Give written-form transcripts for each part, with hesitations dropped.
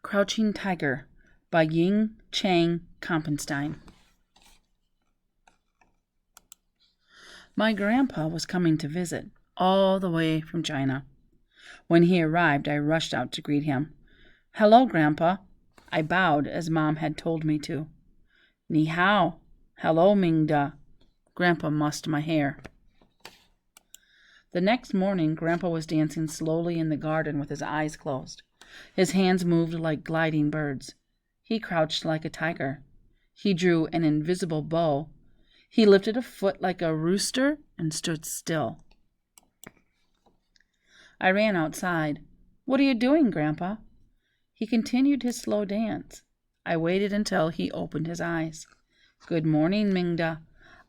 Crouching Tiger by Ying Chang Kompenstein. My grandpa was coming to visit, all the way from China. When he arrived, I rushed out to greet him. "Hello, Grandpa." I bowed as Mom had told me to. "Ni hao." "Hello, Mingda." Grandpa mussed my hair. The next morning, Grandpa was dancing slowly in the garden with his eyes closed. His hands moved like gliding birds. He crouched like a tiger. He drew an invisible bow. He lifted a foot like a rooster and stood still. I ran outside. "What are you doing, Grandpa?" He continued his slow dance. I waited until he opened his eyes. "Good morning, Mingda.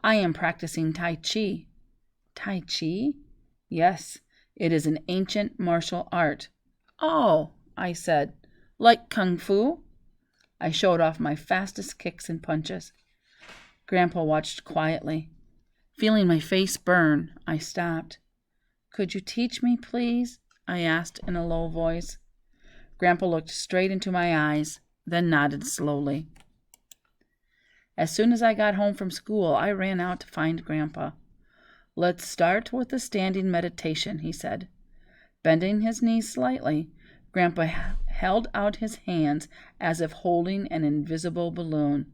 I am practicing Tai Chi." "Tai Chi?" "Yes, it is an ancient martial art." "Oh," I said, "like Kung Fu?" I showed off my fastest kicks and punches. Grandpa watched quietly. Feeling my face burn, I stopped. "Could you teach me, please?" I asked in a low voice. Grandpa looked straight into my eyes, then nodded slowly. As soon as I got home from school, I ran out to find Grandpa. "Let's start with the standing meditation," he said. Bending his knees slightly, Grandpa held out his hands as if holding an invisible balloon.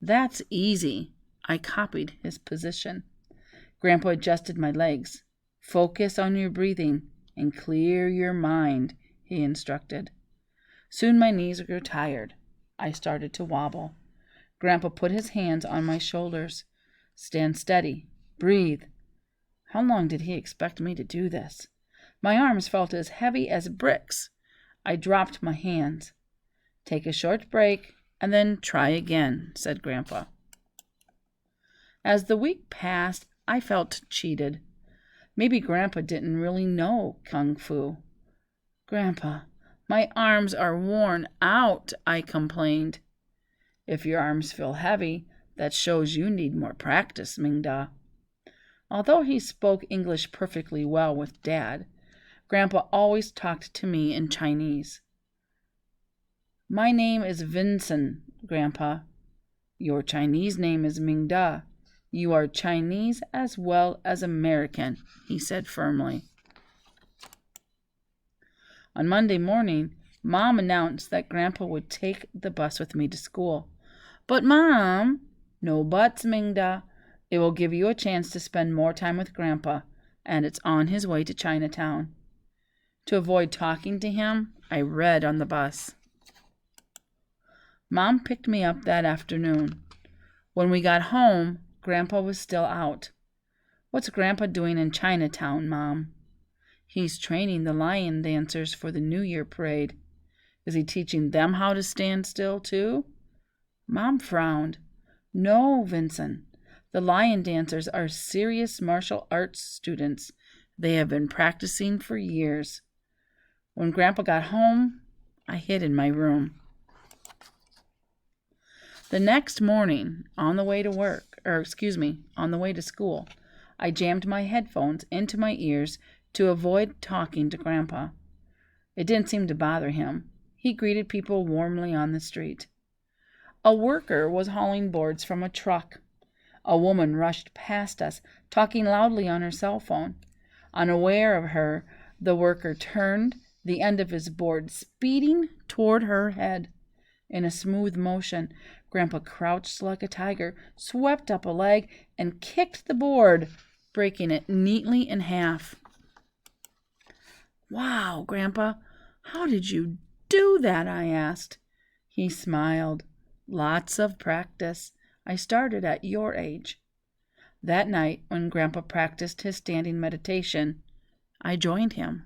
"That's easy." I copied his position. Grandpa adjusted my legs. "Focus on your breathing and clear your mind," he instructed. Soon my knees grew tired. I started to wobble. Grandpa put his hands on my shoulders. "Stand steady. Breathe." How long did he expect me to do this? My arms felt as heavy as bricks. I dropped my hands. "Take a short break and then try again," said Grandpa. As the week passed, I felt cheated. Maybe Grandpa didn't really know Kung Fu. "Grandpa, my arms are worn out," I complained. "If your arms feel heavy, that shows you need more practice, Mingda." Although he spoke English perfectly well with Dad, Grandpa always talked to me in Chinese. "My name is Vincent, Grandpa." "Your Chinese name is Mingda. You are Chinese as well as American," he said firmly. On Monday morning, Mom announced that Grandpa would take the bus with me to school. "But, Mom—" "No buts, Mingda. It will give you a chance to spend more time with Grandpa, and it's on his way to Chinatown." To avoid talking to him, I read on the bus. Mom picked me up that afternoon. When we got home, Grandpa was still out. "What's Grandpa doing in Chinatown, Mom?" "He's training the lion dancers for the New Year parade." "Is he teaching them how to stand still, too?" Mom frowned. "No, Vincent. The lion dancers are serious martial arts students. They have been practicing for years." When Grandpa got home, I hid in my room. The next morning, on the way to school, I jammed my headphones into my ears to avoid talking to Grandpa. It didn't seem to bother him. He greeted people warmly on the street. A worker was hauling boards from a truck. A woman rushed past us, talking loudly on her cell phone. Unaware of her, the worker turned, the end of his board speeding toward her head. In a smooth motion, Grandpa crouched like a tiger, swept up a leg, and kicked the board, breaking it neatly in half. "Wow, Grandpa, how did you do that?" I asked. He smiled. "Lots of practice. I started at your age." That night, when Grandpa practiced his standing meditation, I joined him.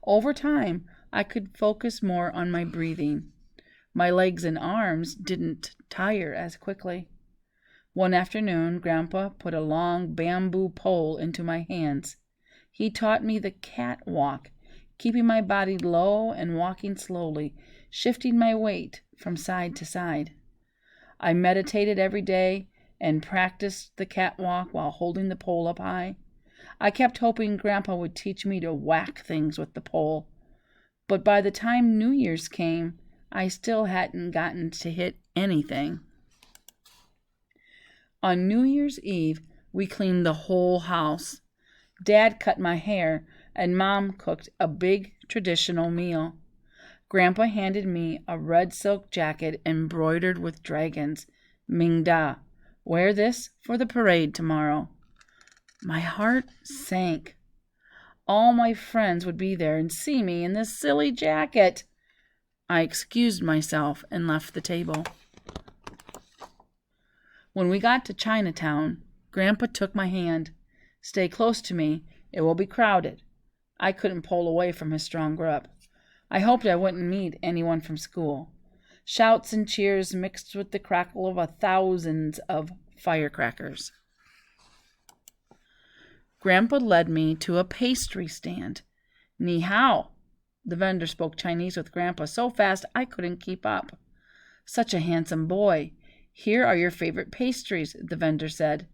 Over time, I could focus more on my breathing. My legs and arms didn't tire as quickly. One afternoon, Grandpa put a long bamboo pole into my hands. He taught me the cat walk, keeping my body low and walking slowly, shifting my weight from side to side. I meditated every day and practiced the catwalk while holding the pole up high. I kept hoping Grandpa would teach me to whack things with the pole. But by the time New Year's came, I still hadn't gotten to hit anything. On New Year's Eve, we cleaned the whole house. Dad cut my hair, and Mom cooked a big traditional meal. Grandpa handed me a red silk jacket embroidered with dragons. Mingda, wear this for the parade tomorrow. My heart sank. All my friends would be there and see me in this silly jacket. I excused myself and left the table. When we got to Chinatown, Grandpa took my hand. Stay close to me. It will be crowded. I couldn't pull away from his strong grip. I hoped I wouldn't meet anyone from school. Shouts and cheers mixed with the crackle of thousands of firecrackers. Grandpa led me to a pastry stand. Ni hao. The vendor spoke Chinese with Grandpa so fast I couldn't keep up. Such a handsome boy. Here are your favorite pastries, the vendor said.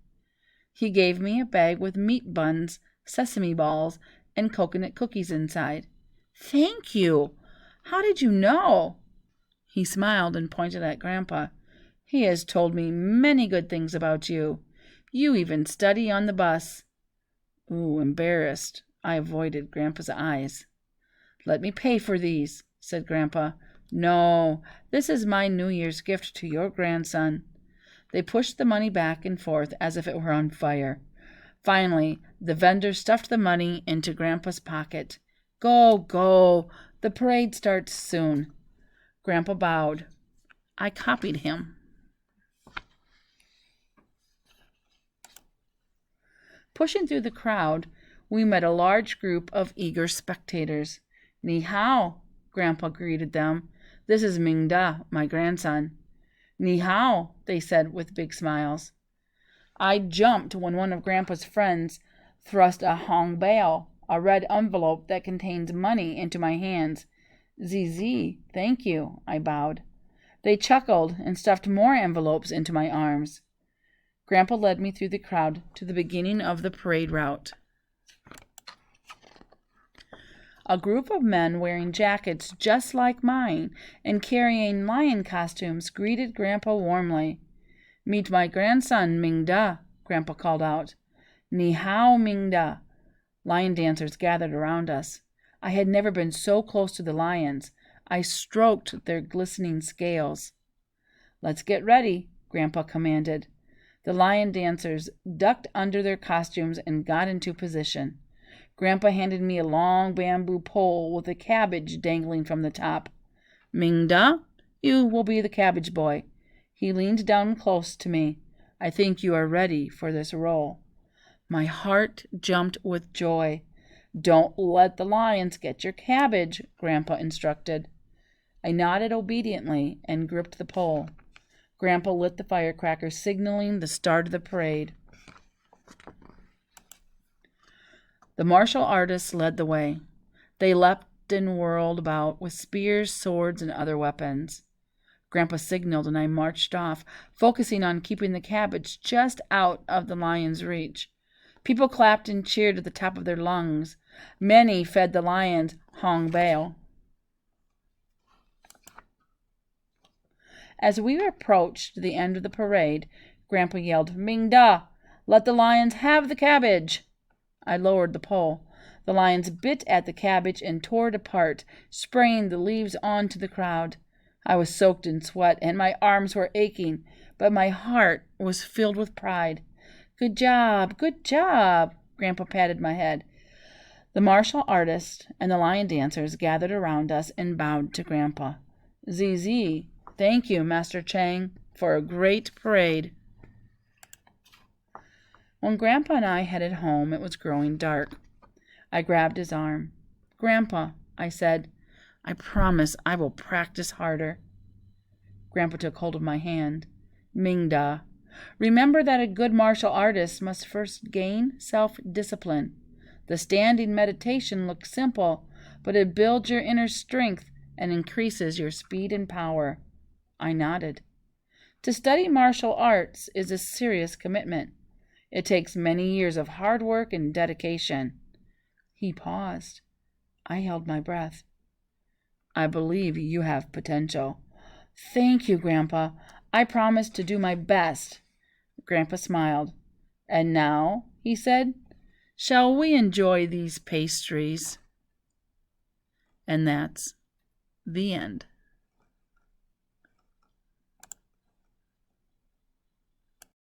He gave me a bag with meat buns, sesame balls, and coconut cookies inside. Thank you. How did you know? He smiled and pointed at Grandpa. He has told me many good things about you. You even study on the bus. Ooh, embarrassed, I avoided Grandpa's eyes. Let me pay for these, said Grandpa. No, this is my New Year's gift to your grandson. They pushed the money back and forth as if it were on fire. Finally, the vendor stuffed the money into Grandpa's pocket. Go, go. The parade starts soon. Grandpa bowed. I copied him. Pushing through the crowd, we met a large group of eager spectators. Ni hao, Grandpa greeted them. This is Mingda, my grandson. Ni hao, they said with big smiles. I jumped when one of Grandpa's friends thrust a hong bao, a red envelope that contains money, into my hands. Zizi, thank you, I bowed. They chuckled and stuffed more envelopes into my arms. Grandpa led me through the crowd to the beginning of the parade route. A group of men wearing jackets just like mine and carrying lion costumes greeted Grandpa warmly. Meet my grandson, Mingda, Grandpa called out. Ni hao, Mingda. Lion dancers gathered around us. I had never been so close to the lions. I stroked their glistening scales. Let's get ready, Grandpa commanded. The lion dancers ducked under their costumes and got into position. Grandpa handed me a long bamboo pole with a cabbage dangling from the top. Mingda, you will be the cabbage boy. He leaned down close to me. I think you are ready for this role. My heart jumped with joy. Don't let the lions get your cabbage, Grandpa instructed. I nodded obediently and gripped the pole. Grandpa lit the firecracker, signaling the start of the parade. The martial artists led the way. They leapt and whirled about with spears, swords, and other weapons. Grandpa signaled and I marched off, focusing on keeping the cabbage just out of the lion's reach. People clapped and cheered at the top of their lungs. Many fed the lions hong bao. As we approached the end of the parade, Grandpa yelled, Mingda, let the lions have the cabbage. I lowered the pole. The lions bit at the cabbage and tore it apart, spraying the leaves onto the crowd. I was soaked in sweat, and my arms were aching, but my heart was filled with pride. Good job, Grandpa patted my head. The martial artists and the lion dancers gathered around us and bowed to Grandpa. Zizi, thank you, Master Chang, for a great parade. When Grandpa and I headed home, it was growing dark. I grabbed his arm. Grandpa, I said, I promise I will practice harder. Grandpa took hold of my hand. Mingda, remember that a good martial artist must first gain self-discipline. The standing meditation looks simple, but it builds your inner strength and increases your speed and power. I nodded. To study martial arts is a serious commitment. It takes many years of hard work and dedication. He paused. I held my breath. I believe you have potential. Thank you, Grandpa. I promise to do my best. Grandpa smiled. And now, he said, shall we enjoy these pastries? And that's the end.